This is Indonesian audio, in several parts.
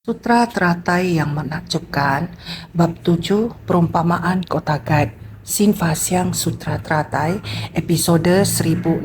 Sutra Teratai yang menakjubkan, Bab 7 Perumpamaan Kota Gad, Sinfasyang Sutra Teratai, episode 1060.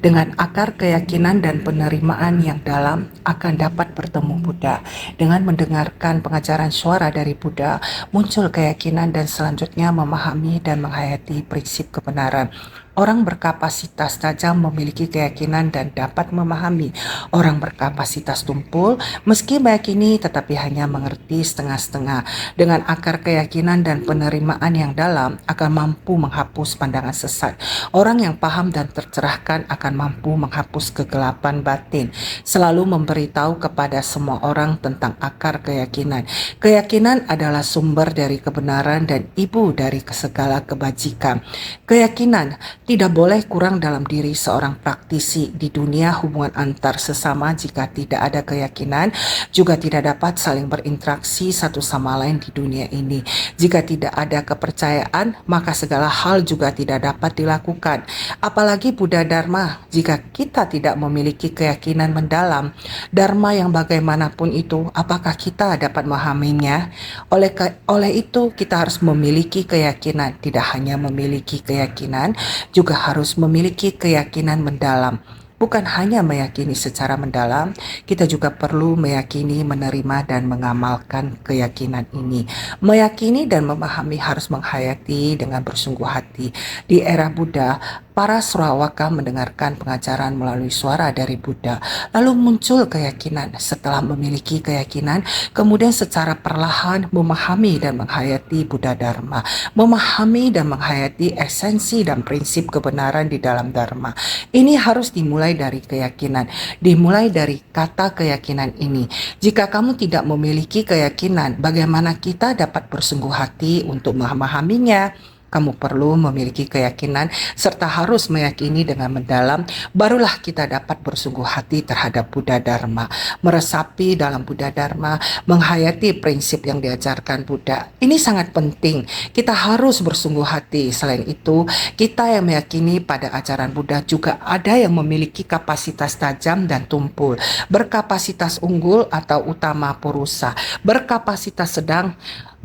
Dengan akar keyakinan dan penerimaan yang dalam akan dapat bertemu Buddha. Dengan mendengarkan pengajaran suara dari Buddha, muncul keyakinan dan selanjutnya memahami dan menghayati prinsip kebenaran. Orang berkapasitas tajam memiliki keyakinan dan dapat memahami. Orang berkapasitas tumpul meski meyakini tetapi hanya mengerti setengah-setengah. Dengan akar keyakinan dan penerimaan yang dalam akan mampu menghapus pandangan sesat. Orang yang paham dan tercerahkan akan mampu menghapus kegelapan batin. Selalu memberitahu kepada semua orang tentang akar keyakinan. Keyakinan adalah sumber dari kebenaran dan ibu dari segala kebajikan. Keyakinan tidak boleh kurang dalam diri seorang praktisi di dunia hubungan antar sesama. Jika tidak ada keyakinan, juga tidak dapat saling berinteraksi satu sama lain di dunia ini. Jika tidak ada kepercayaan, maka segala hal juga tidak dapat dilakukan. Apalagi Buddha Dharma, jika kita tidak memiliki keyakinan mendalam, Dharma yang bagaimanapun itu, apakah kita dapat memahaminya? Oleh itu, kita harus memiliki keyakinan, tidak hanya memiliki keyakinan, juga harus memiliki keyakinan mendalam. Bukan hanya meyakini secara mendalam, kita juga perlu meyakini, menerima, dan mengamalkan keyakinan ini. Meyakini dan memahami harus menghayati dengan bersungguh hati. Di era Buddha, para Surawaka mendengarkan pengajaran melalui suara dari Buddha. Lalu muncul keyakinan. Setelah memiliki keyakinan, kemudian secara perlahan memahami dan menghayati Buddha Dharma. Memahami dan menghayati esensi dan prinsip kebenaran di dalam Dharma. Ini harus dimulai dari keyakinan, dimulai dari kata keyakinan ini. Jika kamu tidak memiliki keyakinan, bagaimana kita dapat bersungguh hati untuk memahaminya? Kamu perlu memiliki keyakinan serta harus meyakini dengan mendalam, barulah kita dapat bersungguh hati terhadap Buddha Dharma, meresapi dalam Buddha Dharma, menghayati prinsip yang diajarkan Buddha. Ini sangat penting, kita harus bersungguh hati. Selain itu, kita yang meyakini pada ajaran Buddha juga ada yang memiliki kapasitas tajam dan tumpul, berkapasitas unggul atau utama purusa, berkapasitas sedang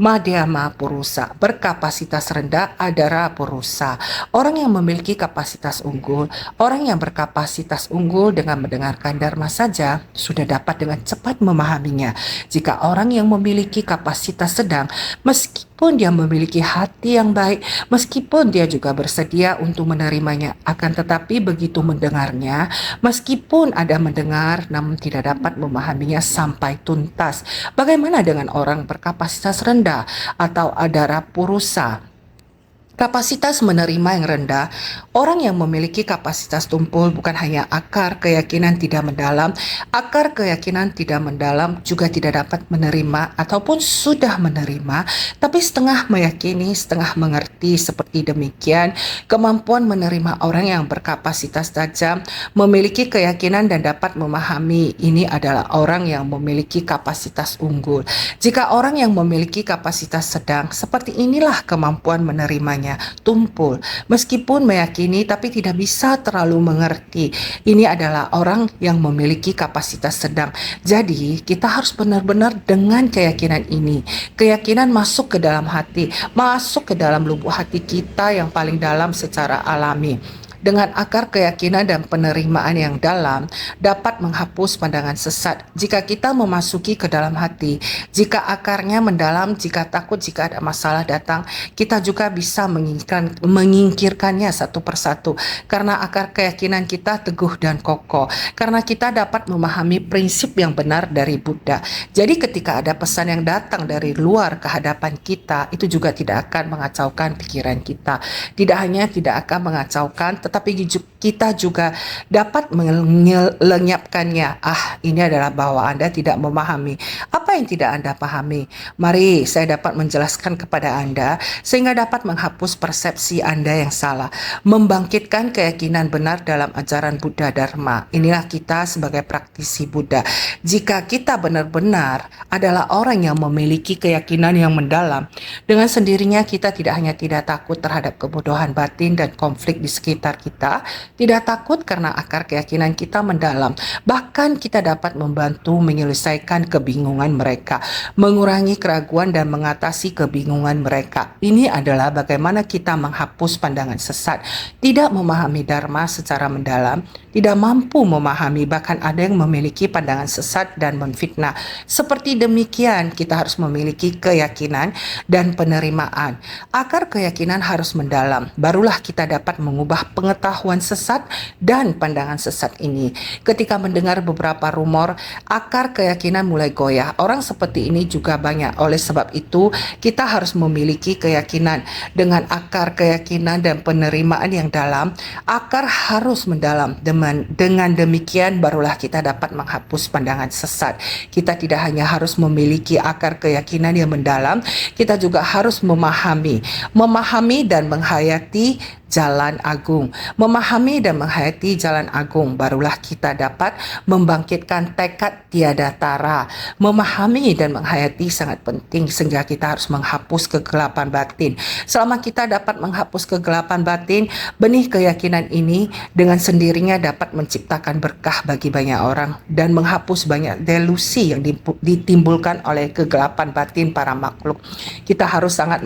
Madhyama Purusa, berkapasitas rendah Adara Purusa. Orang yang memiliki kapasitas unggul, orang yang berkapasitas unggul dengan mendengarkan Dharma saja sudah dapat dengan cepat memahaminya. Jika orang yang memiliki kapasitas sedang, meskipun dia memiliki hati yang baik, meskipun dia juga bersedia untuk menerimanya, akan tetapi begitu mendengarnya, meskipun ada mendengar namun tidak dapat memahaminya sampai tuntas. Bagaimana dengan orang berkapasitas rendah atau adara purusa? Kapasitas menerima yang rendah, orang yang memiliki kapasitas tumpul bukan hanya akar keyakinan tidak mendalam, akar keyakinan tidak mendalam juga tidak dapat menerima ataupun sudah menerima, tapi setengah meyakini, setengah mengerti. Seperti demikian, kemampuan menerima orang yang berkapasitas tajam, memiliki keyakinan dan dapat memahami, ini adalah orang yang memiliki kapasitas unggul. Jika orang yang memiliki kapasitas sedang, seperti inilah kemampuan menerimanya, tumpul, meskipun meyakini tapi tidak bisa terlalu mengerti. Ini adalah orang yang memiliki kapasitas sedang. Jadi kita harus benar-benar dengan keyakinan ini. Keyakinan masuk ke dalam hati, masuk ke dalam lubuk hati kita yang paling dalam secara alami. Dengan akar keyakinan dan penerimaan yang dalam dapat menghapus pandangan sesat. Jika kita memasuki ke dalam hati, jika akarnya mendalam, jika takut, jika ada masalah datang, kita juga bisa menyingkirkannya satu persatu. Karena akar keyakinan kita teguh dan kokoh. Karena kita dapat memahami prinsip yang benar dari Buddha. Jadi ketika ada pesan yang datang dari luar ke hadapan kita, itu juga tidak akan mengacaukan pikiran kita. Tidak hanya tidak akan mengacaukan, tetapi kita juga dapat melenyapkannya. Ini adalah bahwa Anda tidak memahami. Apa yang tidak Anda pahami? Mari saya dapat menjelaskan kepada Anda sehingga dapat menghapus persepsi Anda yang salah, membangkitkan keyakinan benar dalam ajaran Buddha Dharma. Inilah kita sebagai praktisi Buddha. Jika kita benar-benar adalah orang yang memiliki keyakinan yang mendalam, dengan sendirinya kita tidak hanya tidak takut terhadap kebodohan batin dan konflik di sekitar kita, tidak takut karena akar keyakinan kita mendalam. Bahkan kita dapat membantu menyelesaikan kebingungan mereka, mengurangi keraguan dan mengatasi kebingungan mereka. Ini adalah bagaimana kita menghapus pandangan sesat, tidak memahami Dharma secara mendalam, tidak mampu memahami, bahkan ada yang memiliki pandangan sesat dan menfitnah. Seperti demikian, kita harus memiliki keyakinan dan penerimaan. Akar keyakinan harus mendalam, barulah kita dapat mengubah pengetahuan sesat dan pandangan sesat ini. Ketika mendengar beberapa rumor, akar keyakinan mulai goyah. Orang seperti ini juga banyak. Oleh sebab itu, kita harus memiliki keyakinan. Dengan akar keyakinan dan penerimaan yang dalam, akar harus mendalam. Dengan demikian, barulah kita dapat menghapus pandangan sesat. Kita tidak hanya harus memiliki akar keyakinan yang mendalam, kita juga harus memahami dan menghayati jalan agung. Memahami dan menghayati jalan agung, barulah kita dapat membangkitkan tekad tiada tara. Memahami dan menghayati sangat penting sehingga kita harus menghapus kegelapan batin. Selama kita dapat menghapus kegelapan batin, benih keyakinan ini dengan sendirinya dapat menciptakan berkah bagi banyak orang dan menghapus banyak delusi yang ditimbulkan oleh kegelapan batin para makhluk. Kita harus sangat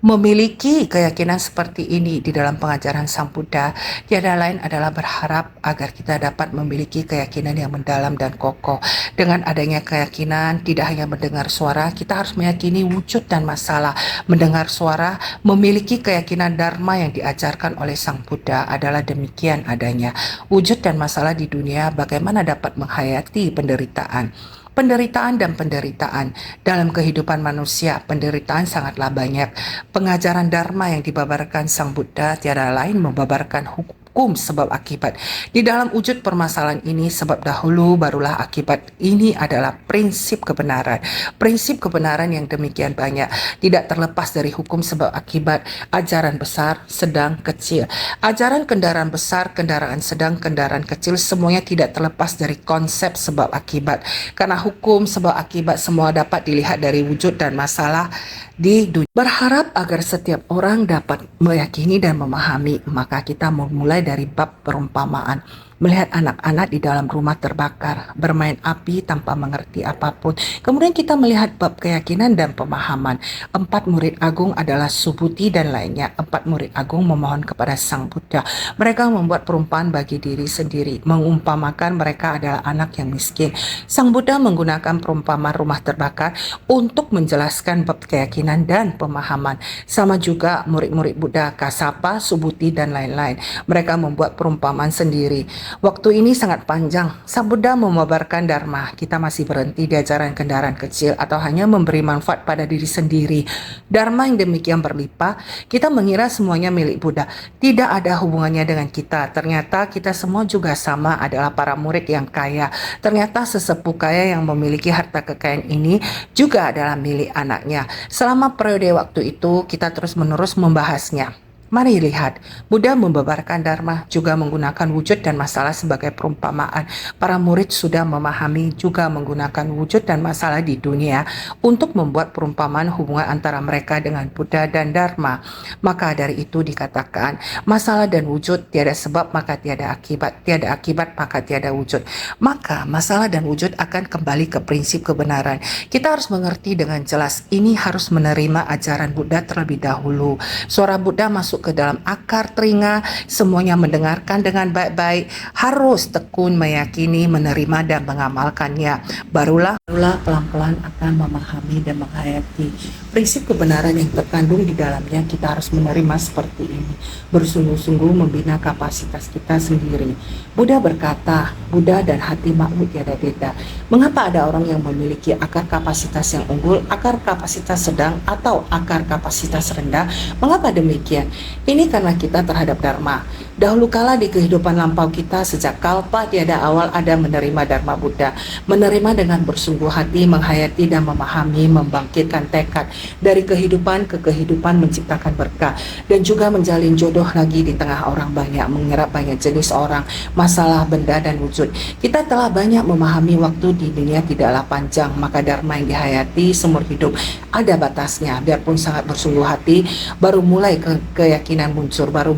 memiliki keyakinan seperti ini di dalam pengajaran Sang Buddha. Tiada lain adalah berharap agar kita dapat memiliki keyakinan yang mendalam dan kokoh. Dengan adanya keyakinan, tidak hanya mendengar suara, kita harus meyakini wujud dan masalah. Mendengar suara, memiliki keyakinan Dharma yang diajarkan oleh Sang Buddha adalah demikian adanya. Wujud dan masalah di dunia, bagaimana dapat menghayati penderitaan. Penderitaan dalam kehidupan manusia, penderitaan sangatlah banyak. Pengajaran Dharma yang dibabarkan Sang Buddha tiada lain membabarkan hukum sebab akibat. Di dalam wujud permasalahan ini, sebab dahulu barulah akibat. Ini adalah prinsip kebenaran. Prinsip kebenaran yang demikian banyak, tidak terlepas dari hukum sebab akibat. Ajaran besar, sedang, kecil. Ajaran kendaraan besar, kendaraan sedang, kendaraan kecil, semuanya tidak terlepas dari konsep sebab akibat. Karena hukum sebab akibat semua dapat dilihat dari wujud dan masalah di dunia. Berharap agar setiap orang dapat meyakini dan memahami, maka kita memulai dari bab perumpamaan. Melihat anak-anak di dalam rumah terbakar, bermain api tanpa mengerti apapun. Kemudian kita melihat bab keyakinan dan pemahaman. 4 murid agung adalah Subhuti dan lainnya. 4 murid agung memohon kepada Sang Buddha. Mereka membuat perumpamaan bagi diri sendiri, mengumpamakan mereka adalah anak yang miskin. Sang Buddha menggunakan perumpamaan rumah terbakar untuk menjelaskan bab keyakinan dan pemahaman. Sama juga murid-murid Buddha, Kassapa, Subhuti dan lain-lain. Mereka membuat perumpamaan sendiri. Waktu ini sangat panjang. Sang Buddha memabarkan Dharma. Kita masih berhenti di ajaran kendaraan kecil atau hanya memberi manfaat pada diri sendiri. Dharma yang demikian berlimpah, kita mengira semuanya milik Buddha. Tidak ada hubungannya dengan kita. Ternyata kita semua juga sama, adalah para murid yang kaya. Ternyata sesepuh kaya yang memiliki harta kekayaan ini juga adalah milik anaknya. Selama periode waktu itu, kita terus-menerus membahasnya. Mari lihat, Buddha membabarkan Dharma juga menggunakan wujud dan masalah sebagai perumpamaan. Para murid sudah memahami juga menggunakan wujud dan masalah di dunia untuk membuat perumpamaan hubungan antara mereka dengan Buddha dan Dharma. Maka dari itu dikatakan, masalah dan wujud tiada sebab maka tiada akibat, tiada akibat maka tiada wujud. Maka masalah dan wujud akan kembali ke prinsip kebenaran. Kita harus mengerti dengan jelas, ini harus menerima ajaran Buddha terlebih dahulu. Suara Buddha masuk ke dalam akar telinga, semuanya mendengarkan dengan baik-baik, harus tekun meyakini, menerima dan mengamalkannya. Barulah pelan-pelan akan memahami dan menghayati prinsip kebenaran yang terkandung di dalamnya. Kita harus menerima seperti ini, bersungguh-sungguh membina kapasitas kita sendiri. Buddha berkata, Buddha dan hati makhluk tiada beda. Mengapa ada orang yang memiliki akar kapasitas yang unggul, akar kapasitas sedang, atau akar kapasitas rendah? Mengapa demikian? Ini karena kita terhadap Dharma Dahulu kala di kehidupan lampau kita, sejak kalpa tiada awal ada menerima Dharma Buddha. Menerima dengan bersungguh hati, menghayati dan memahami, membangkitkan tekad dari kehidupan ke kehidupan, menciptakan berkah. Dan juga menjalin jodoh lagi di tengah orang banyak, menyerap banyak jenis orang, masalah, benda dan wujud. Kita telah banyak memahami waktu di dunia tidaklah panjang, maka Dharma yang dihayati seumur hidup ada batasnya. Biarpun sangat bersungguh hati, baru mulai keyakinan muncul, baru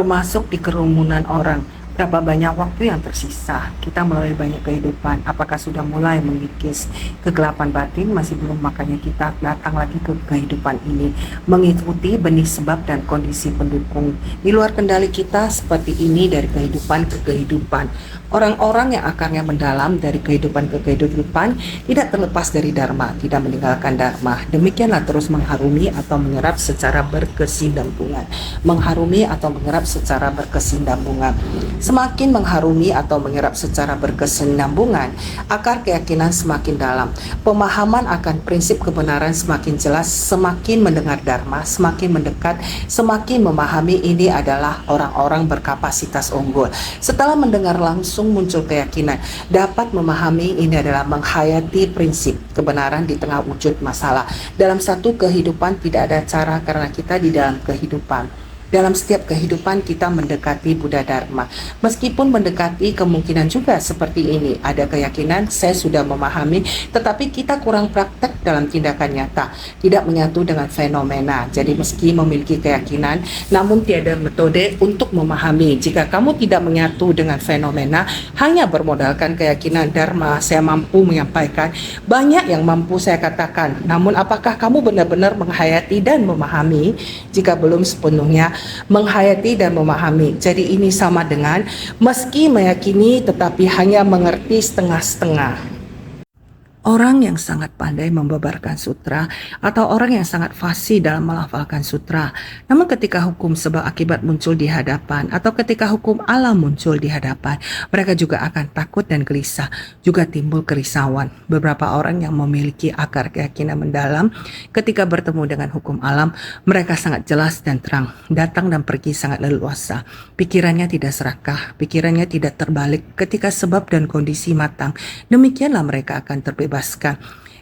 masuk di kerumunan orang. Berapa banyak waktu yang tersisa? Kita melalui banyak kehidupan. Apakah sudah mulai mengikis kegelapan batin? Masih belum, makanya kita datang lagi ke kehidupan ini, mengikuti benih sebab dan kondisi pendukung di luar kendali kita seperti ini, dari kehidupan ke kehidupan. Orang-orang yang akarnya mendalam dari kehidupan ke kehidupan tidak terlepas dari Dharma, tidak meninggalkan Dharma. Demikianlah terus mengharumi atau menyerap secara berkesinambungan. Mengharumi atau menyerap secara berkesinambungan. Semakin mengharumi atau menyerap secara berkesinambungan, akar keyakinan semakin dalam. Pemahaman akan prinsip kebenaran semakin jelas, semakin mendengar Dharma, semakin mendekat, semakin memahami ini adalah orang-orang berkapasitas unggul. Setelah mendengar langsung muncul keyakinan, dapat memahami ini adalah menghayati prinsip kebenaran di tengah wujud masalah. Dalam satu kehidupan tidak ada cara karena kita di dalam kehidupan. Dalam setiap kehidupan kita mendekati Buddha Dharma. Meskipun mendekati, kemungkinan juga seperti ini. Ada keyakinan, saya sudah memahami, tetapi kita kurang praktek dalam tindakan nyata. Tidak menyatu dengan fenomena. Jadi meski memiliki keyakinan, namun tiada metode untuk memahami. Jika kamu tidak menyatu dengan fenomena, hanya bermodalkan keyakinan Dharma, saya mampu menyampaikan, banyak yang mampu saya katakan. Namun apakah kamu benar-benar menghayati dan memahami? Jika belum sepenuhnya menghayati dan memahami. Jadi ini sama dengan meski meyakini tetapi hanya mengerti setengah-setengah. Orang yang sangat pandai membabarkan sutra atau orang yang sangat fasih dalam melafalkan sutra. Namun ketika hukum sebab akibat muncul di hadapan atau ketika hukum alam muncul di hadapan, mereka juga akan takut dan gelisah, juga timbul kerisauan. Beberapa orang yang memiliki akar keyakinan mendalam ketika bertemu dengan hukum alam, mereka sangat jelas dan terang, datang dan pergi sangat leluasa. Pikirannya tidak serakah, pikirannya tidak terbalik ketika sebab dan kondisi matang. Demikianlah mereka akan terbebas.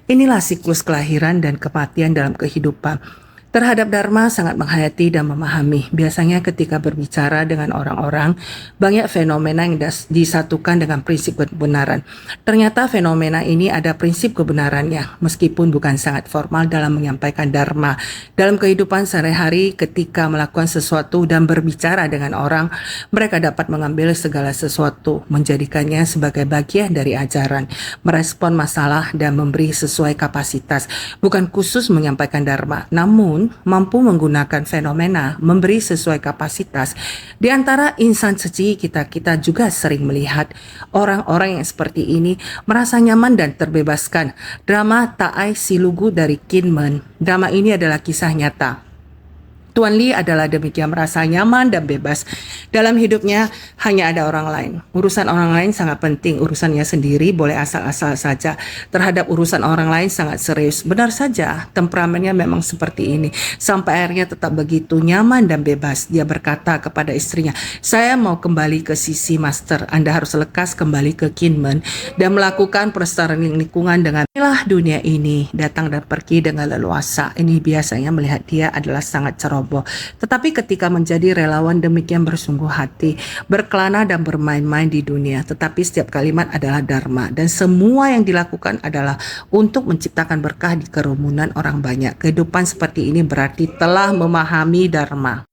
Inilah siklus kelahiran dan kematian dalam kehidupan. Terhadap Dharma sangat menghayati dan memahami. Biasanya ketika berbicara dengan orang-orang, banyak fenomena yang disatukan dengan prinsip kebenaran. Ternyata fenomena ini ada prinsip kebenarannya, meskipun bukan sangat formal dalam menyampaikan Dharma. Dalam kehidupan sehari-hari, ketika melakukan sesuatu dan berbicara dengan orang, mereka dapat mengambil segala sesuatu, menjadikannya sebagai bagian dari ajaran, merespon masalah dan memberi sesuai kapasitas. Bukan khusus menyampaikan Dharma, namun mampu menggunakan fenomena memberi sesuai kapasitas. Di antara insan suci kita juga sering melihat orang-orang yang seperti ini merasa nyaman dan terbebaskan. Drama Taai Silugu dari Kinmen. Drama ini adalah kisah nyata. Tuan Lee adalah demikian, merasa nyaman dan bebas. Dalam hidupnya hanya ada orang lain. Urusan orang lain sangat penting, urusannya sendiri boleh asal-asal saja. Terhadap urusan orang lain sangat serius. Benar saja, temperamennya memang seperti ini. Sampai akhirnya tetap begitu nyaman dan bebas. Dia berkata kepada istrinya, saya mau kembali ke sisi master. Anda harus lekas kembali ke Kinmen dan melakukan pelestarian lingkungan dengan inilah dunia ini, datang dan pergi dengan leluasa. Ini biasanya melihat dia adalah sangat ceroboh. Tetapi ketika menjadi relawan demikian bersungguh hati, berkelana dan bermain-main di dunia, tetapi setiap kalimat adalah Dharma dan semua yang dilakukan adalah untuk menciptakan berkah di kerumunan orang banyak. Kehidupan seperti ini berarti telah memahami Dharma.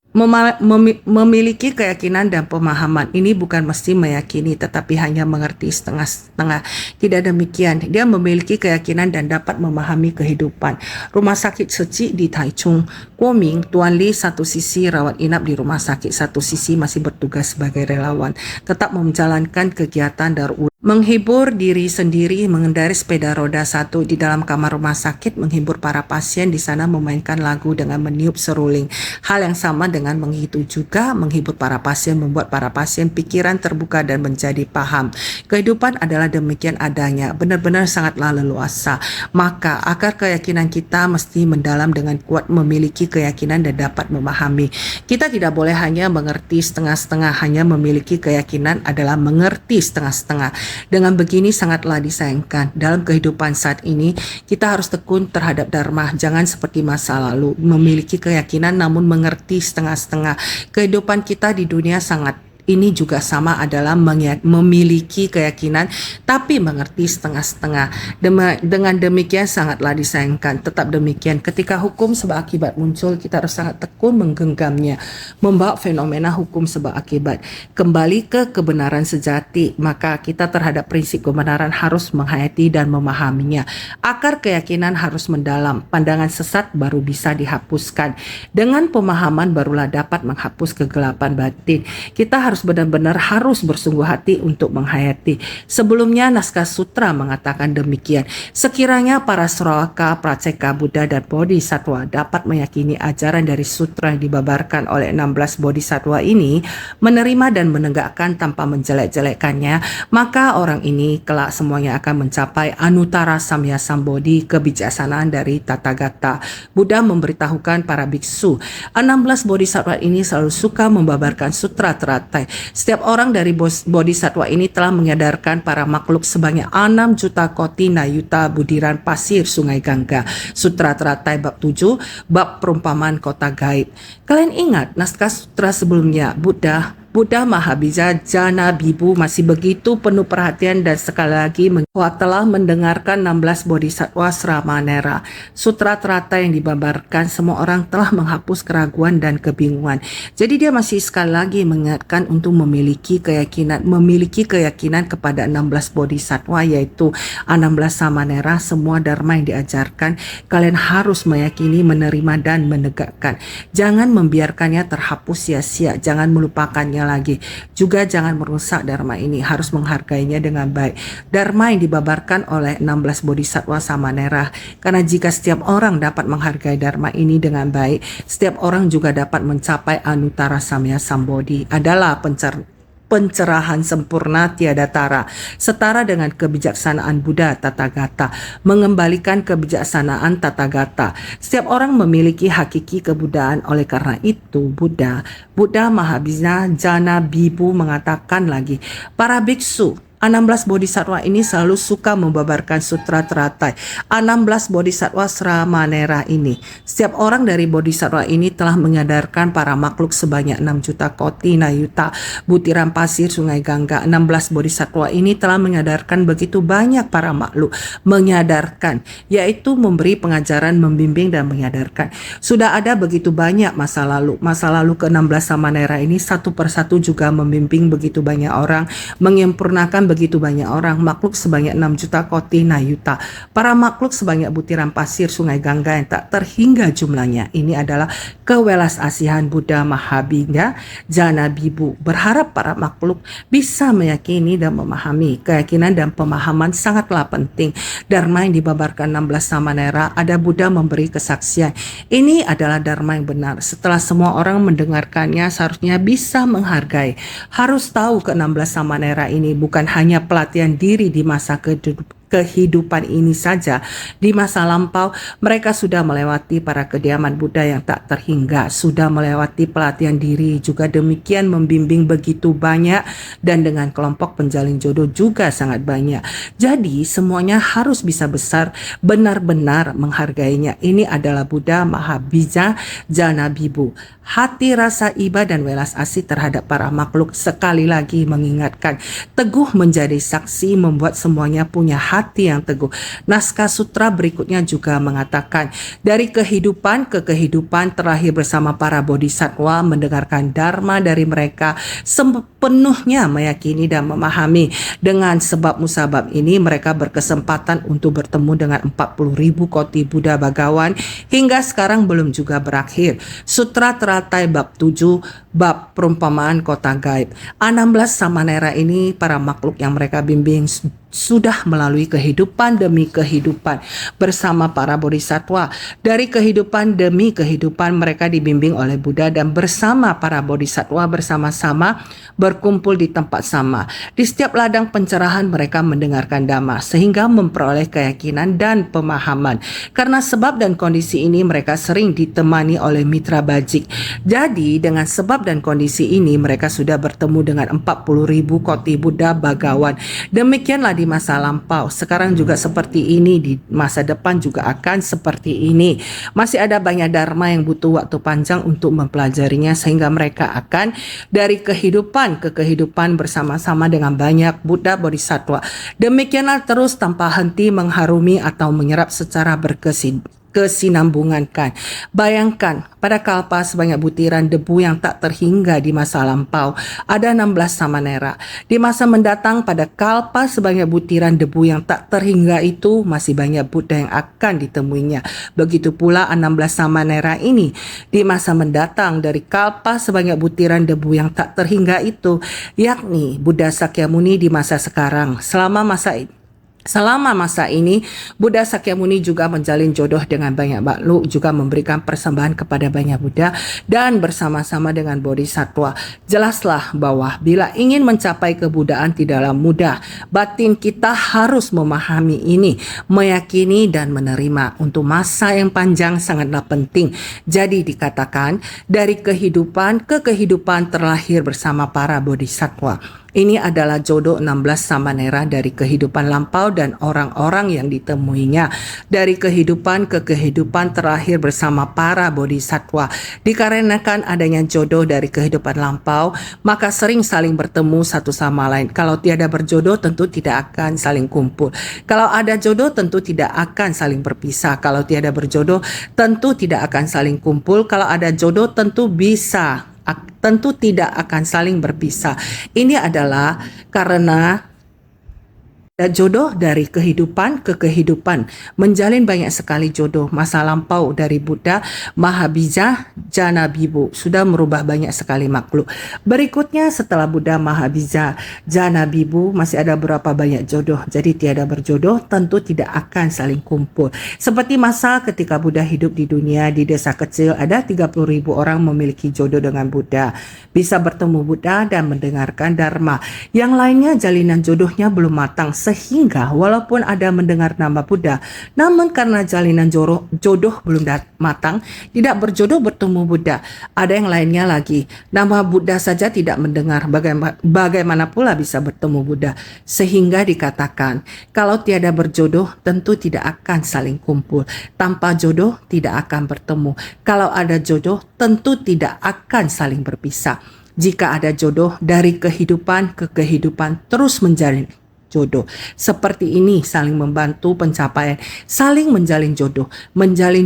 Memiliki keyakinan dan pemahaman ini bukan mesti meyakini tetapi hanya mengerti setengah-setengah. Tidak demikian, dia memiliki keyakinan dan dapat memahami kehidupan. Rumah sakit suci di Taichung, Kuoming, Tuan Lee satu sisi rawat inap di rumah sakit, satu sisi masih bertugas sebagai relawan, tetap menjalankan kegiatan darul Menghibur diri sendiri mengendarai sepeda roda satu di dalam kamar rumah sakit, menghibur para pasien di sana memainkan lagu dengan meniup seruling. Hal yang sama dengan menghibur juga menghibur para pasien, membuat para pasien pikiran terbuka dan menjadi paham. Kehidupan adalah demikian adanya, benar-benar sangatlah leluasa. Maka akar keyakinan kita mesti mendalam dengan kuat, memiliki keyakinan dan dapat memahami. Kita tidak boleh hanya mengerti setengah-setengah, hanya memiliki keyakinan adalah mengerti setengah-setengah. Dengan begini sangatlah disayangkan. Dalam kehidupan saat ini, kita harus tekun terhadap dharma. Jangan seperti masa lalu, memiliki keyakinan namun mengerti setengah-setengah. Kehidupan kita di dunia sangat ini juga sama, adalah memiliki keyakinan tapi mengerti setengah-setengah. Dengan demikian sangatlah disayangkan. Tetap demikian, ketika hukum sebab akibat muncul, kita harus sangat tekun menggenggamnya, membawa fenomena hukum sebab akibat kembali ke kebenaran sejati. Maka kita terhadap prinsip kebenaran harus menghayati dan memahaminya. Akar keyakinan harus mendalam. Pandangan sesat baru bisa dihapuskan. Dengan pemahaman barulah dapat menghapus kegelapan batin. Kita harus benar-benar harus bersungguh hati untuk menghayati. Sebelumnya naskah sutra mengatakan demikian. Sekiranya para Sravaka, Praceka, Buddha dan Bodhisattva dapat meyakini ajaran dari sutra yang dibabarkan oleh 16 Bodhisattva ini, menerima dan menegakkan tanpa menjelek-jelekkannya, maka orang ini kelak semuanya akan mencapai Anuttara Samya Sambodhi, kebijaksanaan dari Tathagata. Buddha memberitahukan para biksu, 16 Bodhisattva ini selalu suka membabarkan sutra teratai. Setiap orang dari bodhisattva ini telah menyadarkan para makhluk sebanyak 6 juta koti nayuta budiran pasir sungai Gangga. Sutra teratai bab 7, bab perumpamaan kota gaib. Kalian ingat naskah sutra sebelumnya, Buddha Mahabija Jana Bibu masih begitu penuh perhatian dan sekali lagi telah mendengarkan 16 Bodhisattva Sramanera. Sutra teratai yang dibabarkan semua orang telah menghapus keraguan dan kebingungan. Jadi dia masih sekali lagi mengingatkan untuk memiliki keyakinan kepada 16 Bodhisattva, yaitu 16 Samanera. Semua dharma yang diajarkan kalian harus meyakini, menerima dan menegakkan. Jangan membiarkannya terhapus sia-sia, jangan melupakannya lagi. Juga jangan merusak dharma ini, harus menghargainya dengan baik. Dharma yang dibabarkan oleh 16 Bodhisattva Samanera. Karena jika setiap orang dapat menghargai dharma ini dengan baik, setiap orang juga dapat mencapai Anuttara Samya Sambodhi, adalah pencerahan sempurna tiada tara, setara dengan kebijaksanaan Buddha Tathagata, mengembalikan kebijaksanaan Tathagata. Setiap orang memiliki hakiki kebudaan. Oleh karena itu Buddha Mahabija Jana Bibu mengatakan lagi, para biksu 16 bodhisattva ini selalu suka membabarkan sutra teratai. 16 bodhisattva Sramanera ini, setiap orang dari bodhisattva ini telah menyadarkan para makhluk sebanyak 6 juta koti nayuta butiran pasir sungai Gangga. 16 bodhisattva ini telah menyadarkan begitu banyak para makhluk, menyadarkan yaitu memberi pengajaran, membimbing dan menyadarkan. Sudah ada begitu banyak masa lalu ke-16 Samanera ini satu persatu juga membimbing begitu banyak orang, menyempurnakan begitu banyak orang, makhluk sebanyak 6 juta koti nayuta, para makhluk sebanyak butiran pasir sungai Gangga yang tak terhingga jumlahnya. Ini adalah kewelas asihan Buddha Mahabija Jana Bibu. Berharap para makhluk bisa meyakini dan memahami. Keyakinan dan pemahaman sangatlah penting. Dharma yang dibabarkan 16 Samanera, ada Buddha memberi kesaksian. Ini adalah dharma yang benar. Setelah semua orang mendengarkannya, seharusnya bisa menghargai. Harus tahu ke-16 Samanera ini bukan hanya pelatihan diri di masa kehidupan ini saja. Di masa lampau mereka sudah melewati para kediaman Buddha yang tak terhingga, sudah melewati pelatihan diri, juga demikian membimbing begitu banyak, dan dengan kelompok penjalin jodoh juga sangat banyak. Jadi semuanya harus bisa besar, benar-benar menghargainya. Ini adalah Buddha Mahabija Jana Bibu. Hati rasa iba dan welas asih terhadap para makhluk sekali lagi mengingatkan, teguh menjadi saksi, membuat semuanya punya hati hati yang teguh. Naskah sutra berikutnya juga mengatakan, dari kehidupan ke kehidupan terlahir bersama para bodhisattva, mendengarkan dharma dari mereka, sepenuhnya meyakini dan memahami. Dengan sebab musabab ini mereka berkesempatan untuk bertemu dengan 40.000 koti Buddha Bagawan hingga sekarang belum juga berakhir. Sutra Teratai bab 7, bab perumpamaan kota gaib. 16 Samanera ini para makhluk yang mereka bimbing sudah melalui kehidupan demi kehidupan bersama para bodhisattva. Dari kehidupan demi kehidupan mereka dibimbing oleh Buddha dan bersama para bodhisattva bersama-sama berkumpul di tempat sama. Di setiap ladang pencerahan mereka mendengarkan dhamma sehingga memperoleh keyakinan dan pemahaman. Karena sebab dan kondisi ini mereka sering ditemani oleh mitra bajik. Jadi dengan sebab dan kondisi ini mereka sudah bertemu dengan 40.000 koti Buddha Bagawan. Demikianlah di masa lampau, sekarang juga seperti ini, di masa depan juga akan seperti ini. Masih ada banyak dharma yang butuh waktu panjang untuk mempelajarinya sehingga mereka akan dari kehidupan ke kehidupan bersama-sama dengan banyak Buddha Bodhisattva. Demikianlah terus tanpa henti mengharumi atau menyerap secara kesinambungankan. Bayangkan, pada kalpa sebanyak butiran debu yang tak terhingga di masa lampau, ada 16 Samanera. Di masa mendatang, pada kalpa sebanyak butiran debu yang tak terhingga itu, masih banyak Buddha yang akan ditemuinya. Begitu pula 16 Samanera ini. Di masa mendatang, dari kalpa sebanyak butiran debu yang tak terhingga itu, yakni Buddha Sakyamuni di masa sekarang. Selama masa ini, Buddha Sakyamuni juga menjalin jodoh dengan banyak makhluk, juga memberikan persembahan kepada banyak Buddha, dan bersama-sama dengan Bodhisattva. Jelaslah bahwa bila ingin mencapai kebudaan tidaklah mudah. Batin kita harus memahami ini, meyakini dan menerima. Untuk masa yang panjang sangatlah penting. Jadi dikatakan, dari kehidupan ke kehidupan terlahir bersama para Bodhisattva. Ini adalah jodoh 16 Samanera dari kehidupan lampau dan orang-orang yang ditemuinya. Dari kehidupan ke kehidupan terakhir bersama para bodhisattva. Dikarenakan adanya jodoh dari kehidupan lampau, maka sering saling bertemu satu sama lain. Kalau tiada berjodoh tentu tidak akan saling kumpul. Kalau ada jodoh tentu tidak akan saling berpisah. Kalau tiada berjodoh tentu tidak akan saling kumpul. Kalau ada jodoh tentu tidak akan saling berpisah. Ini adalah karena jodoh dari kehidupan ke kehidupan, menjalin banyak sekali jodoh. Masa lampau dari Buddha Mahabija Jana Bibu sudah merubah banyak sekali makhluk. Berikutnya setelah Buddha Mahabija Jana Bibu masih ada berapa banyak jodoh. Jadi tiada berjodoh tentu tidak akan saling kumpul. Seperti masa ketika Buddha hidup di dunia, di desa kecil ada 30.000 orang memiliki jodoh dengan Buddha, bisa bertemu Buddha dan mendengarkan dharma. Yang lainnya jalinan jodohnya belum matang, sehingga walaupun ada mendengar nama Buddha, namun karena jalinan jodoh belum matang, tidak berjodoh bertemu Buddha. Ada yang lainnya lagi, nama Buddha saja tidak mendengar, bagaimana pula bisa bertemu Buddha. Sehingga dikatakan, kalau tiada berjodoh tentu tidak akan saling kumpul. Tanpa jodoh tidak akan bertemu. Kalau ada jodoh tentu tidak akan saling berpisah. Jika ada jodoh, dari kehidupan ke kehidupan terus menjalin jodoh. Seperti ini saling membantu pencapaian, saling menjalin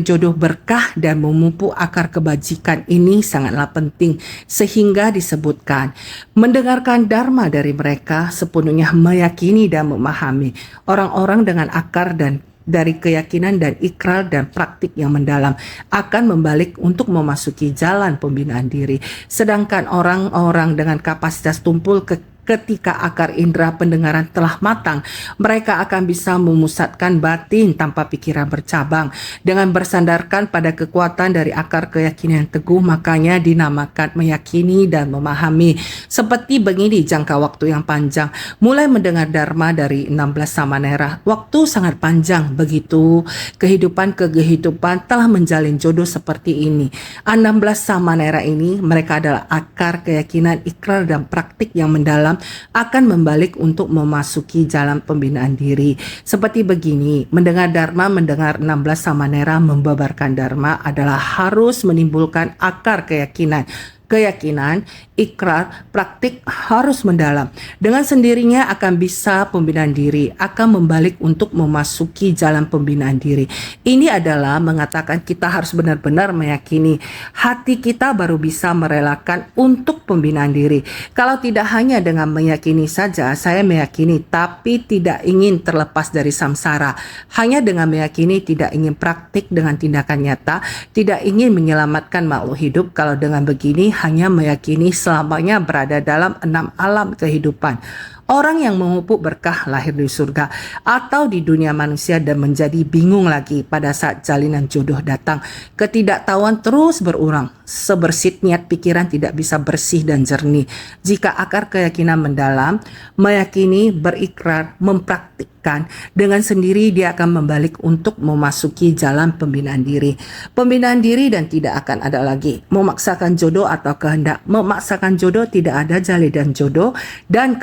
jodoh berkah dan memupuk akar kebajikan ini sangatlah penting, sehingga disebutkan mendengarkan dharma dari mereka sepenuhnya meyakini dan memahami. Orang-orang dengan akar dan dari keyakinan dan ikrar dan praktik yang mendalam akan membalik untuk memasuki jalan pembinaan diri. Sedangkan orang-orang dengan kapasitas tumpul ketika akar indera pendengaran telah matang, mereka akan bisa memusatkan batin tanpa pikiran bercabang. Dengan bersandarkan pada kekuatan dari akar keyakinan yang teguh, makanya dinamakan meyakini dan memahami. Seperti begini jangka waktu yang panjang, mulai mendengar dharma dari 16 Samanera. Waktu sangat panjang, begitu kehidupan ke kehidupan telah menjalin jodoh seperti ini. 16 Samanera ini, mereka adalah akar keyakinan, ikrar dan praktik yang mendalam akan membalik untuk memasuki jalan pembinaan diri. Seperti begini, mendengar dharma, mendengar 16 Samanera membabarkan dharma adalah harus menimbulkan akar keyakinan, keyakinan, ikrar, praktik harus mendalam. Dengan sendirinya akan bisa pembinaan diri, akan membalik untuk memasuki jalan pembinaan diri. Ini adalah mengatakan kita harus benar-benar meyakini. Hati kita baru bisa merelakan untuk pembinaan diri. Kalau tidak hanya dengan meyakini saja, saya meyakini tapi tidak ingin terlepas dari samsara. Hanya dengan meyakini tidak ingin praktik dengan tindakan nyata, tidak ingin menyelamatkan makhluk hidup. Kalau dengan begini hanya meyakini selamanya berada dalam 6 alam kehidupan. Orang yang memupuk berkah lahir di surga atau di dunia manusia dan menjadi bingung lagi pada saat jalinan jodoh datang. Ketidaktahuan terus berurang. Sebersih niat pikiran tidak bisa bersih dan jernih. Jika akar keyakinan mendalam, meyakini, berikrar, mempraktikkan, dengan sendiri dia akan membalik untuk memasuki jalan pembinaan diri. Pembinaan diri dan tidak akan ada lagi memaksakan jodoh atau kehendak. Memaksakan jodoh tidak ada jalinan jodoh dan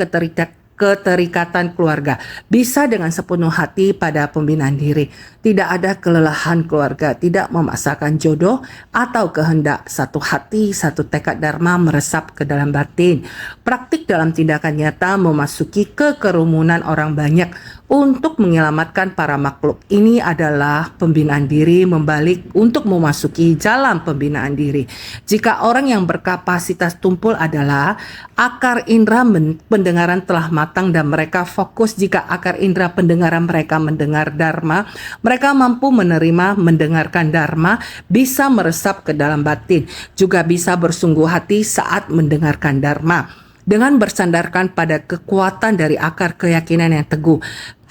keterikatan keluarga. Bisa dengan sepenuh hati pada pembinaan diri. Tidak ada kelelahan keluarga, tidak memaksakan jodoh atau kehendak. Satu hati, satu tekad dharma meresap ke dalam batin. Praktik dalam tindakan nyata memasuki ke kerumunan orang banyak untuk menyelamatkan para makhluk. Ini adalah pembinaan diri membalik untuk memasuki jalan pembinaan diri. Jika orang yang berkapasitas tumpul adalah akar indera pendengaran telah matang dan mereka fokus, jika akar indera pendengaran mereka mendengar dharma, mereka mampu menerima, mendengarkan dharma, bisa meresap ke dalam batin, juga bisa bersungguh hati saat mendengarkan dharma. Dengan bersandarkan pada kekuatan dari akar keyakinan yang teguh.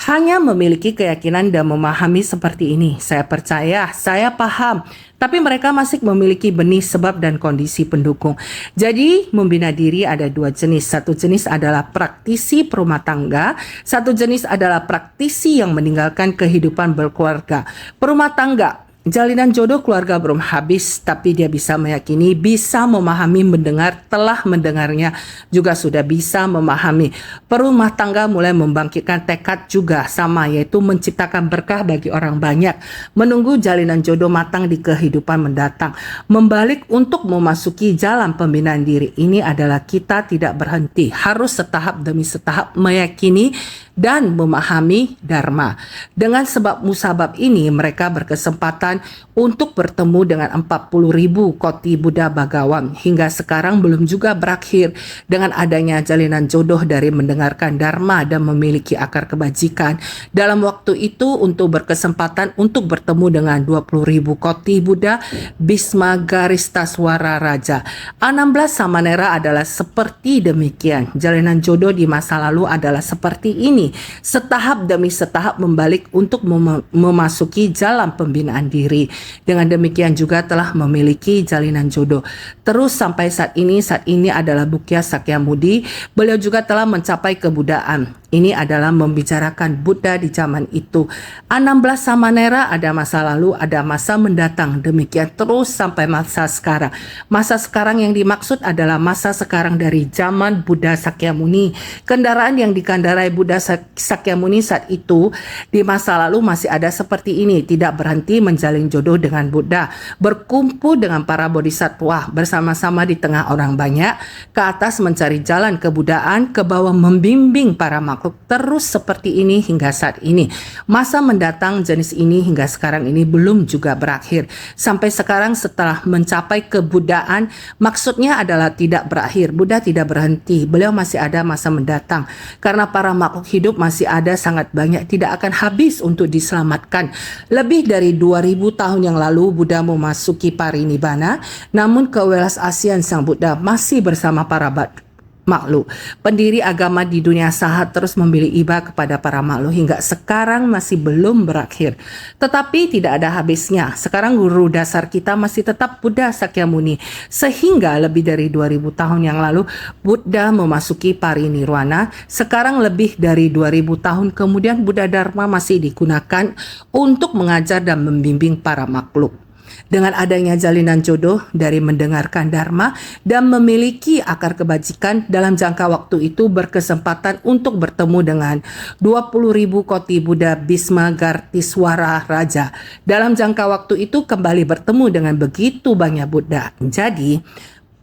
Hanya memiliki keyakinan dan memahami seperti ini. Saya percaya, saya paham. Tapi mereka masih memiliki benih sebab dan kondisi pendukung. Jadi membina diri ada 2 jenis. Satu jenis adalah praktisi perumah tangga. Satu jenis adalah praktisi yang meninggalkan kehidupan berkeluarga. Perumah tangga, jalinan jodoh keluarga belum habis, tapi dia bisa meyakini, bisa memahami, mendengar, telah mendengarnya, juga sudah bisa memahami. Perumah tangga mulai membangkitkan tekad juga sama, yaitu menciptakan berkah bagi orang banyak, menunggu jalinan jodoh matang di kehidupan mendatang, membalik untuk memasuki jalan pembinaan diri. Ini adalah kita tidak berhenti, harus setahap demi setahap meyakini dan memahami dharma. Dengan sebab musabab ini mereka berkesempatan untuk bertemu dengan 40.000 koti Buddha Bhagawan. Hingga sekarang belum juga berakhir dengan adanya jalinan jodoh dari mendengarkan dharma dan memiliki akar kebajikan. Dalam waktu itu untuk berkesempatan untuk bertemu dengan 20.000 koti Buddha Bhisma Garistaswara Raja. 16 Samanera adalah seperti demikian. Jalinan jodoh di masa lalu adalah seperti ini. Setahap demi setahap membalik untuk memasuki jalan pembinaan diri. Dengan demikian juga telah memiliki jalinan jodoh. Terus sampai saat ini adalah Bukya Sakyamuni. Beliau juga telah mencapai kebudaan. Ini adalah membicarakan Buddha di zaman itu. 16 Samanera ada masa lalu, ada masa mendatang. Demikian terus sampai masa sekarang. Masa sekarang yang dimaksud adalah masa sekarang dari zaman Buddha Sakyamuni. Kendaraan yang dikendarai Buddha Sakyamuni saat itu di masa lalu masih ada seperti ini. Tidak berhenti menjalin jodoh dengan Buddha. Berkumpul dengan para bodhisattva bersama-sama di tengah orang banyak. Ke atas mencari jalan kebudaan, ke bawah membimbing para makhluk. Terus seperti ini hingga saat ini. Masa mendatang jenis ini hingga sekarang ini belum juga berakhir. Sampai sekarang setelah mencapai kebudaan, maksudnya adalah tidak berakhir. Buddha tidak berhenti. Beliau masih ada masa mendatang. Karena para makhluk hidup masih ada sangat banyak, tidak akan habis untuk diselamatkan. Lebih dari 2000 tahun yang lalu Buddha memasuki parinibbana, namun kewelas asian sang Buddha masih bersama para makhluk. Pendiri agama di dunia sahat terus memberi iba kepada para makhluk hingga sekarang masih belum berakhir. Tetapi tidak ada habisnya. Sekarang guru dasar kita masih tetap Buddha Sakyamuni. Sehingga lebih dari 2000 tahun yang lalu Buddha memasuki parinirwana. Sekarang lebih dari 2000 tahun kemudian Buddha Dharma masih digunakan untuk mengajar dan membimbing para makhluk. Dengan adanya jalinan jodoh dari mendengarkan dharma dan memiliki akar kebajikan, dalam jangka waktu itu berkesempatan untuk bertemu dengan 20.000 koti Buddha Bhisma Garistaswara Raja. Dalam jangka waktu itu kembali bertemu dengan begitu banyak Buddha. Jadi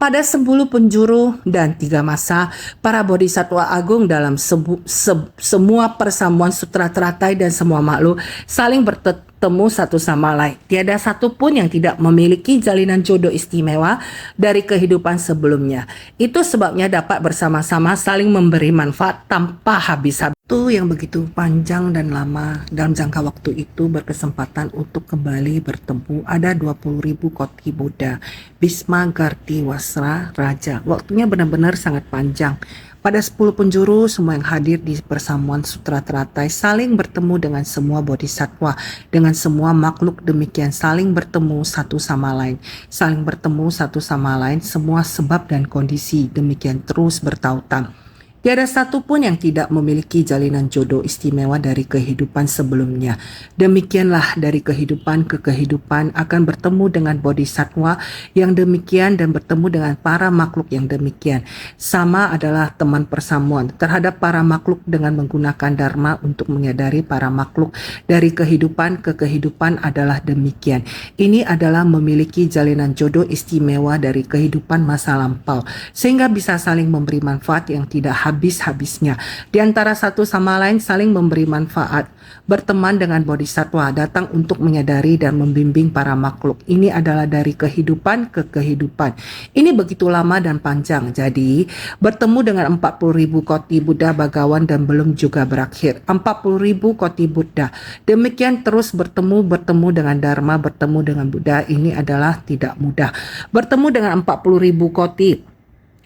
Pada 10 penjuru dan 3 masa, para bodhisatwa agung dalam semua persamuan sutra teratai dan semua makhluk saling bertemu satu sama lain. Tiada satu pun yang tidak memiliki jalinan jodoh istimewa dari kehidupan sebelumnya. Itu sebabnya dapat bersama-sama saling memberi manfaat tanpa habis-habis. Itu yang begitu panjang dan lama, dalam jangka waktu itu berkesempatan untuk kembali bertemu ada 20.000 koti Buddha, Bhisma Garti Wasra Raja. Waktunya benar-benar sangat panjang. Pada 10 penjuru, semua yang hadir di persamuan sutra teratai saling bertemu dengan semua bodhisatwa, dengan semua makhluk demikian saling bertemu satu sama lain. Saling bertemu satu sama lain, semua sebab dan kondisi demikian terus bertautan. Tiada satu pun yang tidak memiliki jalinan jodoh istimewa dari kehidupan sebelumnya. Demikianlah dari kehidupan ke kehidupan akan bertemu dengan bodhisatwa yang demikian dan bertemu dengan para makhluk yang demikian. Sama adalah teman persamuan terhadap para makhluk dengan menggunakan dharma untuk menyadari para makhluk dari kehidupan ke kehidupan adalah demikian. Ini adalah memiliki jalinan jodoh istimewa dari kehidupan masa lampau sehingga bisa saling memberi manfaat yang tidak habis-habisnya. Di antara satu sama lain saling memberi manfaat. Berteman dengan bodhisatwa datang untuk menyadari dan membimbing para makhluk. Ini adalah dari kehidupan ke kehidupan. Ini begitu lama dan panjang. Jadi bertemu dengan 40.000 koti Buddha Bagawan dan belum juga berakhir. 40.000 koti Buddha. Demikian terus bertemu dengan Dharma, bertemu dengan Buddha. Ini adalah tidak mudah. Bertemu dengan 40.000 koti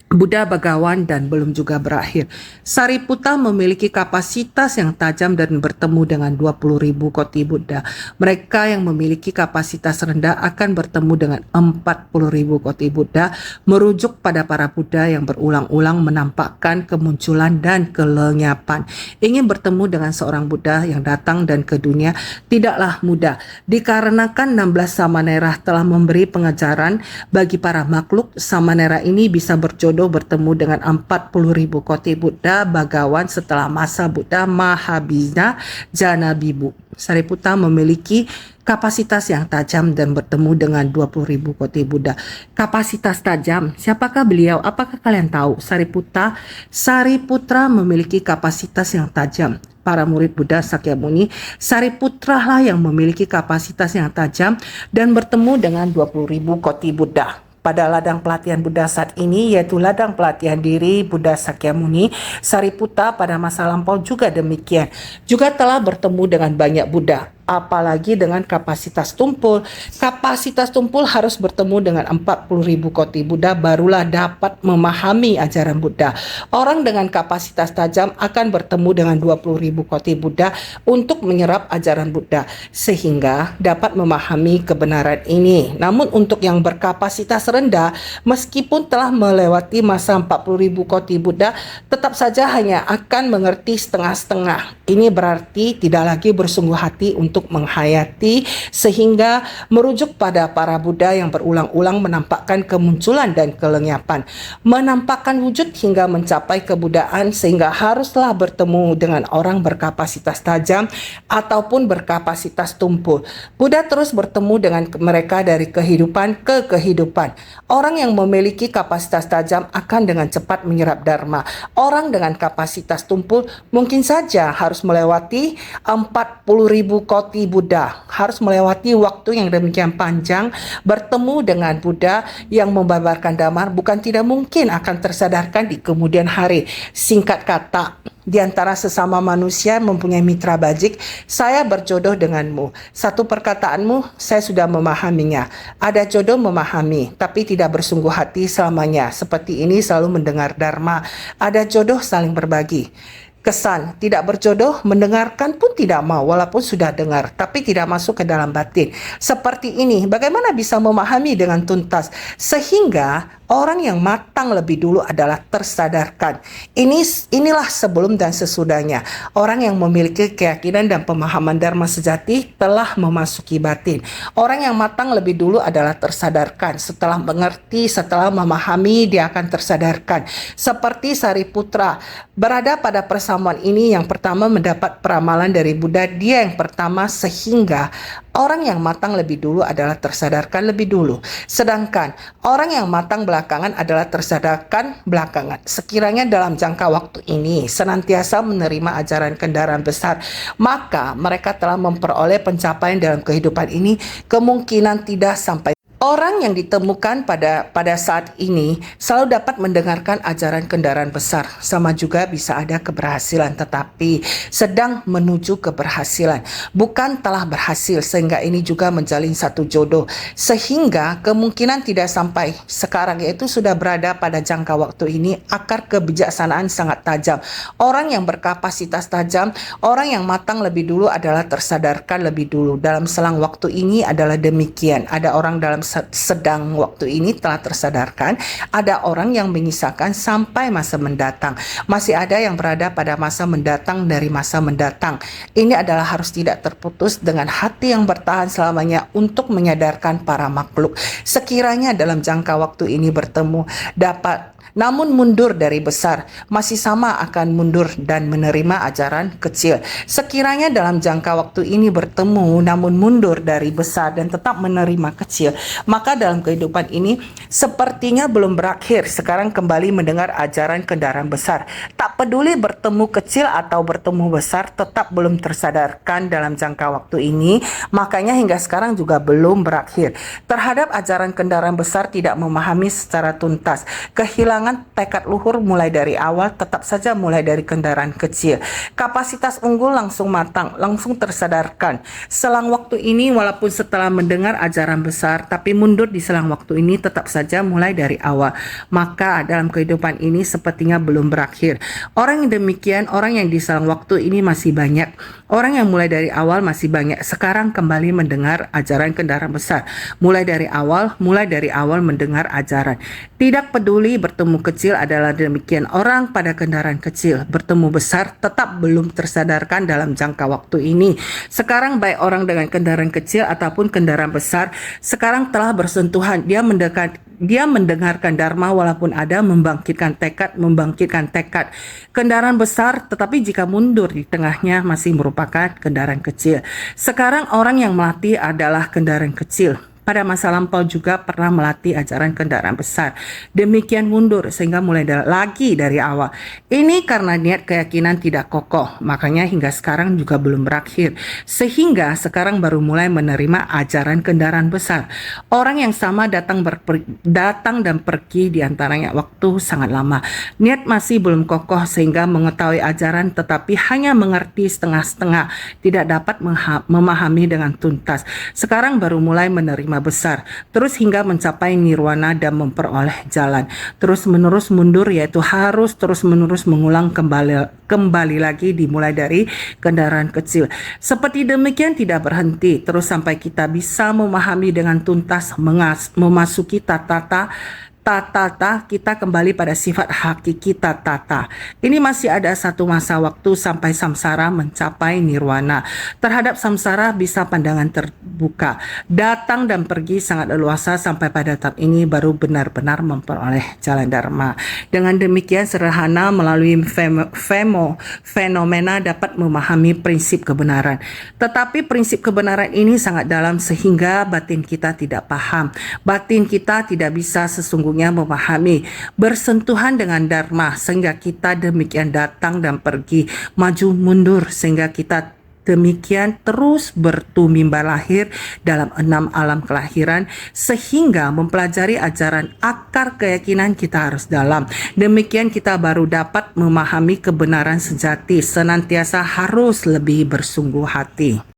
Buddha Bagawan dan belum juga berakhir. Sariputta memiliki kapasitas yang tajam dan bertemu dengan 20.000 koti Buddha. Mereka yang memiliki kapasitas rendah akan bertemu dengan 40.000 koti Buddha, merujuk pada para Buddha yang berulang-ulang menampakkan kemunculan dan kelenyapan. Ingin bertemu dengan seorang Buddha yang datang dan ke dunia tidaklah mudah, dikarenakan 16 Samanera telah memberi pengajaran bagi para makhluk. Samanera ini bisa berjodoh bertemu dengan 40.000 koti Buddha Bagawan setelah masa Buddha Mahabhijna Janabibu. Sariputta memiliki kapasitas yang tajam dan bertemu dengan 20.000 koti Buddha. Kapasitas tajam, siapakah beliau? Apakah kalian tahu? Sariputra memiliki kapasitas yang tajam. Para murid Buddha Sakyamuni, Sariputra lah yang memiliki kapasitas yang tajam dan bertemu dengan 20.000 koti Buddha. Pada ladang pelatihan Buddha saat ini, yaitu ladang pelatihan diri Buddha Sakyamuni, Sariputta pada masa lampau juga demikian. Juga telah bertemu dengan banyak Buddha. Apalagi dengan kapasitas tumpul. Kapasitas tumpul harus bertemu dengan 40.000 koti Buddha barulah dapat memahami ajaran Buddha. Orang dengan kapasitas tajam akan bertemu dengan 20.000 koti Buddha untuk menyerap ajaran Buddha sehingga dapat memahami kebenaran ini. Namun untuk yang berkapasitas rendah, meskipun telah melewati masa 40.000 koti Buddha, tetap saja hanya akan mengerti setengah-setengah. Ini berarti tidak lagi bersungguh hati untuk menghayati sehingga merujuk pada para Buddha yang berulang-ulang menampakkan kemunculan dan kelenyapan, menampakkan wujud hingga mencapai kebudaan sehingga haruslah bertemu dengan orang berkapasitas tajam ataupun berkapasitas tumpul. Buddha terus bertemu dengan mereka dari kehidupan ke kehidupan. Orang yang memiliki kapasitas tajam akan dengan cepat menyerap dharma. Orang dengan kapasitas tumpul mungkin saja harus melewati 40.000 koti Buddha, harus melewati waktu yang demikian panjang bertemu dengan Buddha yang membabarkan dhamma, bukan tidak mungkin akan tersadarkan di kemudian hari. Singkat kata, di antara sesama manusia mempunyai mitra bajik, saya berjodoh denganmu. Satu perkataanmu, saya sudah memahaminya. Ada jodoh memahami, tapi tidak bersungguh hati selamanya. Seperti ini selalu mendengar dharma. Ada jodoh saling berbagi. Kesan tidak berjodoh, mendengarkan pun tidak mau walaupun sudah dengar, tapi tidak masuk ke dalam batin. Seperti ini, bagaimana bisa memahami dengan tuntas? Sehingga orang yang matang lebih dulu adalah tersadarkan. Inilah sebelum dan sesudahnya. Orang yang memiliki keyakinan dan pemahaman dharma sejati telah memasuki batin. Orang yang matang lebih dulu adalah tersadarkan. Setelah mengerti, setelah memahami, dia akan tersadarkan. Seperti Sariputra berada pada persamuan ini, yang pertama mendapat peramalan dari Buddha. Dia yang pertama sehingga Orang yang matang lebih dulu adalah tersadarkan lebih dulu. Sedangkan orang yang matang belakangan adalah tersadarkan belakangan. Sekiranya dalam jangka waktu ini senantiasa menerima ajaran kendaraan besar, maka mereka telah memperoleh pencapaian dalam kehidupan ini, kemungkinan tidak sampai. Orang yang ditemukan pada saat ini selalu dapat mendengarkan ajaran kendaraan besar. Sama juga bisa ada keberhasilan, tetapi sedang menuju keberhasilan, bukan telah berhasil, sehingga ini juga menjalin satu jodoh. Sehingga kemungkinan tidak sampai sekarang, yaitu sudah berada pada jangka waktu ini. Akar kebijaksanaan sangat tajam. Orang yang berkapasitas tajam, orang yang matang lebih dulu adalah tersadarkan lebih dulu. Dalam selang waktu ini adalah demikian. Ada orang dalam sedang waktu ini telah tersadarkan, ada orang yang menyisakan sampai masa mendatang, masih ada yang berada pada masa mendatang dari masa mendatang. Ini adalah harus tidak terputus dengan hati yang bertahan selamanya untuk menyadarkan para makhluk. Sekiranya dalam jangka waktu ini bertemu dapat, namun mundur dari besar, masih sama akan mundur dan menerima ajaran kecil. Sekiranya dalam jangka waktu ini bertemu namun mundur dari besar dan tetap menerima kecil, maka dalam kehidupan ini sepertinya belum berakhir. Sekarang kembali mendengar ajaran kendaraan besar. Tak peduli bertemu kecil atau bertemu besar, tetap belum tersadarkan dalam jangka waktu ini. Makanya hingga sekarang juga belum berakhir. Terhadap ajaran kendaraan besar tidak memahami secara tuntas. Kehilangan tekad luhur mulai dari awal, tetap saja mulai dari kendaraan kecil. Kapasitas unggul langsung matang, langsung tersadarkan. Selang waktu ini walaupun setelah mendengar ajaran besar, tapi mundur di selang waktu ini tetap saja mulai dari awal. Maka dalam kehidupan ini sepertinya belum berakhir. Orang yang demikian, orang yang di selang waktu ini masih banyak. Orang yang mulai dari awal masih banyak. Sekarang kembali mendengar ajaran kendaraan besar. Mulai dari awal mendengar ajaran. Tidak peduli bertemu kecil adalah demikian. Orang pada kendaraan kecil, bertemu besar tetap belum tersadarkan dalam jangka waktu ini. Sekarang baik orang dengan kendaraan kecil ataupun kendaraan besar, sekarang telah bersentuhan. Dia mendengarkan dharma walaupun ada membangkitkan tekad. Kendaraan besar, tetapi jika mundur di tengahnya masih merupakan kendaraan kecil. Sekarang orang yang melatih adalah kendaraan kecil. Pada masa lampau juga pernah melatih ajaran kendaraan besar. Demikian mundur sehingga mulai lagi dari awal. Ini karena niat keyakinan tidak kokoh, makanya hingga sekarang juga belum berakhir. Sehingga sekarang baru mulai menerima ajaran kendaraan besar. Orang yang sama datang dan pergi di antaranya waktu sangat lama. Niat masih belum kokoh sehingga mengetahui ajaran tetapi hanya mengerti setengah-setengah, tidak dapat memahami dengan tuntas. Sekarang baru mulai menerima besar, terus hingga mencapai nirwana dan memperoleh jalan. Terus menerus mundur, yaitu harus terus menerus mengulang kembali lagi dimulai dari kendaraan kecil. Seperti demikian tidak berhenti, terus sampai kita bisa memahami dengan tuntas, memasuki tata kita kembali pada sifat hakiki tata. Ini masih ada satu masa waktu sampai samsara mencapai nirwana. Terhadap samsara bisa pandangan terbuka. Datang dan pergi sangat leluasa sampai pada tahap ini baru benar-benar memperoleh jalan dharma. Dengan demikian sederhana melalui fenomena dapat memahami prinsip kebenaran. Tetapi prinsip kebenaran ini sangat dalam sehingga batin kita tidak paham. Batin kita tidak bisa sesungguhnya memahami, bersentuhan dengan dharma sehingga kita demikian datang dan pergi, maju mundur sehingga kita demikian terus bertumimba lahir dalam 6 alam kelahiran sehingga mempelajari ajaran akar keyakinan kita harus dalam. Demikian kita baru dapat memahami kebenaran sejati, senantiasa harus lebih bersungguh hati.